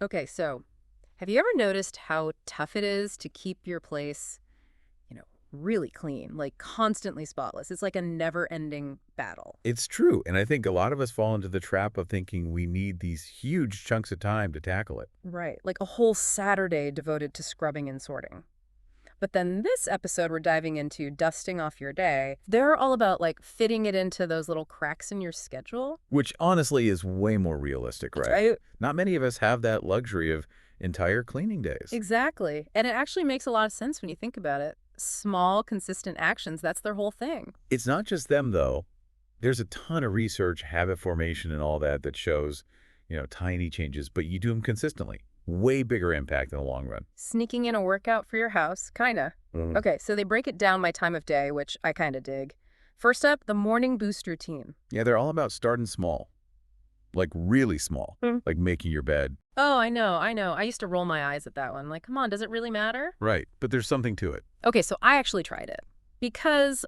Okay, so have you ever noticed how tough it is to keep your place, really clean, like constantly spotless? It's like a never-ending battle. It's true, and I think a lot of us fall into the trap of thinking we need these huge chunks of time to tackle it. Right, like a whole Saturday devoted to scrubbing and sorting. But then this episode we're diving into dusting off your day. They're all about like fitting it into those little cracks in your schedule. Which honestly is way more realistic, That's right? right. Not many of us have that luxury of entire cleaning days. Exactly. And it actually makes a lot of sense when you think about it. Small, consistent actions, that's their whole thing. It's not just them, though. There's a ton of research, habit formation, and all that that shows, tiny changes, but you do them consistently. Way bigger impact in the long run. Sneaking in a workout for your house, kinda. Mm. Okay, so they break it down by time of day, which I kinda dig. First up, the morning boost routine. Yeah, they're all about starting small, like really small, Hmm. like making your bed. Oh, I know, I know. I used to roll my eyes at that one. Like, come on, does it really matter? Right, but there's something to it. Okay, so I actually tried it. Because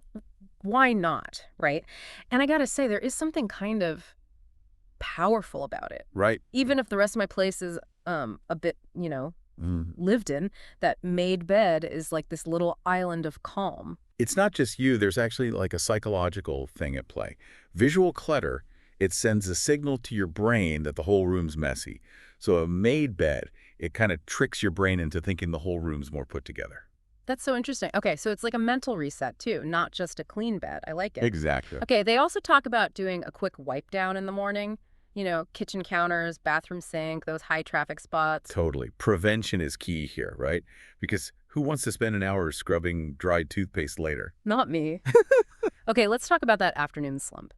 why not, right? And I gotta say, there is something kind of powerful about it. Right? Even if the rest of my place is a bit, Mm. lived in, that made bed is like this little island of calm. It's not just you. There's actually like a psychological thing at play. Visual clutter, it sends a signal to your brain that the whole room's messy. So a made bed, it kind of tricks your brain into thinking the whole room's more put together. That's so interesting. Okay, so it's like a mental reset too, not just a clean bed. I like it. Exactly. Okay, they also talk about doing a quick wipe down in the morning. Kitchen counters, bathroom sink, those high traffic spots. Totally. Prevention is key here, right? Because who wants to spend an hour scrubbing dried toothpaste later? Not me. Okay, let's talk about that afternoon slump.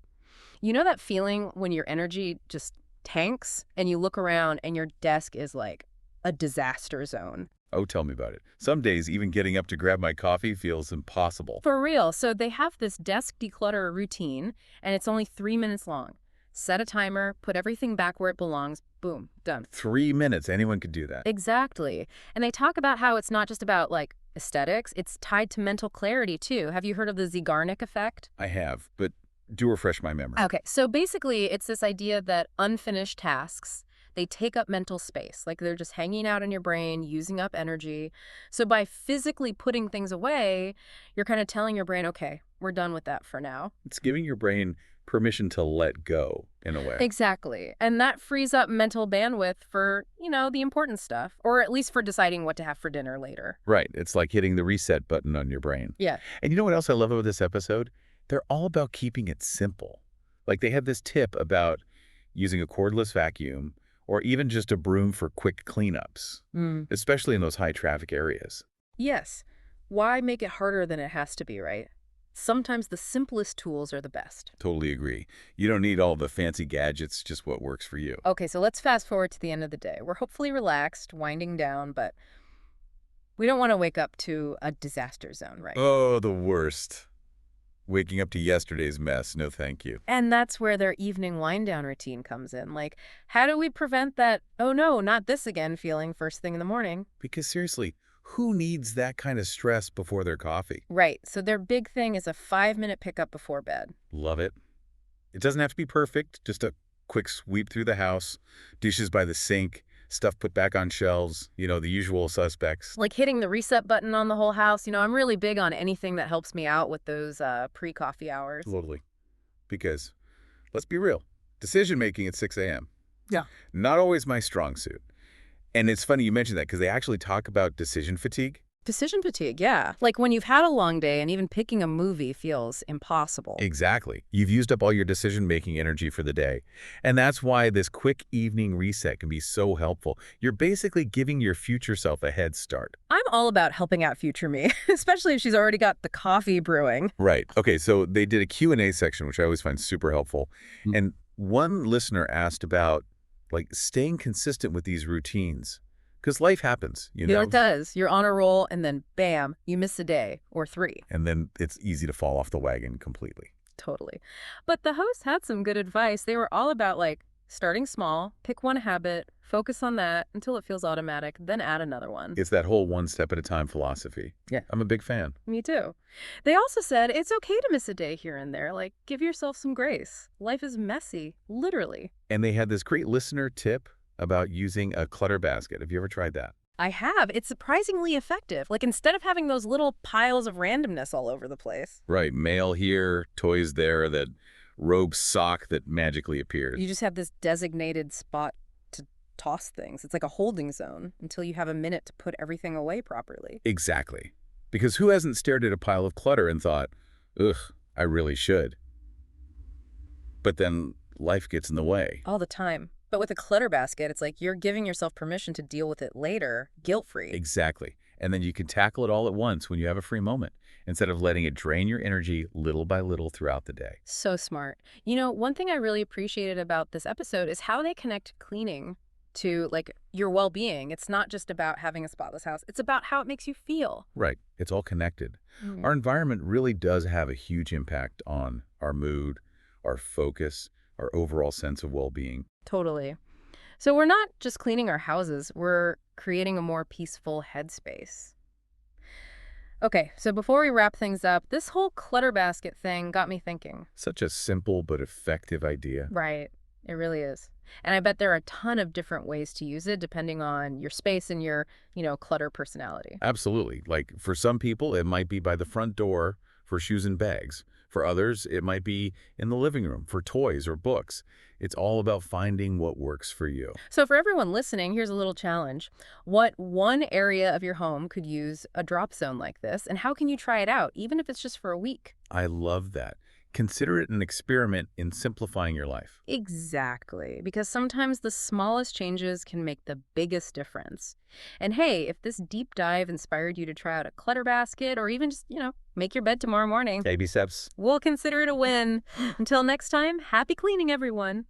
You know that feeling when your energy just tanks and you look around and your desk is like a disaster zone? Oh, tell me about it. Some days, even getting up to grab my coffee feels impossible. For real. So they have this desk declutter routine and it's only 3 minutes long. Set a timer, put everything back where it belongs, boom, done. 3 minutes, anyone could do that. Exactly. And they talk about how it's not just about like aesthetics, it's tied to mental clarity too. Have you heard of the Zeigarnik effect? I have, but do refresh my memory. Okay, so basically it's this idea that unfinished tasks, they take up mental space. Like they're just hanging out in your brain, using up energy. So by physically putting things away, you're kind of telling your brain, okay, we're done with that for now. It's giving your brain permission to let go, in a way. Exactly. And that frees up mental bandwidth for, the important stuff, or at least for deciding what to have for dinner later. Right. It's like hitting the reset button on your brain. Yeah. And you know what else I love about this episode? They're all about keeping it simple. Like they have this tip about using a cordless vacuum or even just a broom for quick cleanups, Mm. especially in those high traffic areas. Yes. Why make it harder than it has to be, right? Sometimes the simplest tools are the best. Totally agree. You don't need all the fancy gadgets, just what works for you. Okay, so let's fast forward to the end of the day. We're hopefully relaxed, winding down, but we don't want to wake up to a disaster zone, right? Oh, the worst. Waking up to yesterday's mess. No, thank you. And that's where their evening wind down routine comes in. Like, how do we prevent that, oh no, not this again feeling first thing in the morning? Because seriously, who needs that kind of stress before their coffee? Right. So their big thing is a 5-minute pickup before bed. Love it. It doesn't have to be perfect, just a quick sweep through the house, dishes by the sink, stuff put back on shelves, the usual suspects. Like hitting the reset button on the whole house. I'm really big on anything that helps me out with those pre-coffee hours. Totally. Because, let's be real, decision making at 6 a.m. Yeah. Not always my strong suit. And it's funny you mentioned that because they actually talk about decision fatigue. Decision fatigue, yeah. Like when you've had a long day and even picking a movie feels impossible. Exactly. You've used up all your decision-making energy for the day. And that's why this quick evening reset can be so helpful. You're basically giving your future self a head start. I'm all about helping out future me, especially if she's already got the coffee brewing. Right. Okay, so they did a Q&A section, which I always find super helpful. And one listener asked about, staying consistent with these routines. Because life happens, It does. You're on a roll and then bam, you miss a day or three. And then it's easy to fall off the wagon completely. Totally. But the host had some good advice. They were all about starting small, pick one habit, focus on that until it feels automatic, then add another one. It's that whole one step at a time philosophy. Yeah. I'm a big fan. Me too. They also said it's okay to miss a day here and there. Give yourself some grace. Life is messy, literally. And they had this great listener tip about using a clutter basket. Have you ever tried that? I have. It's surprisingly effective. Like, instead of having those little piles of randomness all over the place, Right, mail here, toys there, that robe sock that magically appears. you just have this designated spot to toss things. It's like a holding zone until you have a minute to put everything away properly. Exactly. Because who hasn't stared at a pile of clutter and thought, ugh, I really should. But then life gets in the way. All the time. But with a clutter basket, it's like you're giving yourself permission to deal with it later, guilt-free. Exactly. And then you can tackle it all at once when you have a free moment, instead of letting it drain your energy little by little throughout the day. So smart. You know, one thing I really appreciated about this episode is how they connect cleaning to, like, your well-being. It's not just about having a spotless house. It's about how it makes you feel. Right. It's all connected. Mm. Our environment really does have a huge impact on our mood, our focus, our overall sense of well-being. Totally. So we're not just cleaning our houses, we're creating a more peaceful headspace. Okay, so before we wrap things up, this whole clutter basket thing got me thinking. Such a simple but effective idea. Right, it really is. And I bet there are a ton of different ways to use it depending on your space and your, clutter personality. Absolutely. Like for some people, it might be by the front door for shoes and bags. For others, it might be in the living room for toys or books. It's all about finding what works for you. So for everyone listening, here's a little challenge. What one area of your home could use a drop zone like this, and how can you try it out, even if it's just for a week? I love that. Consider it an experiment in simplifying your life. Exactly, because sometimes the smallest changes can make the biggest difference. And hey, if this deep dive inspired you to try out a clutter basket or even just, make your bed tomorrow morning, Baby steps. we'll consider it a win. Until next time, happy cleaning, everyone.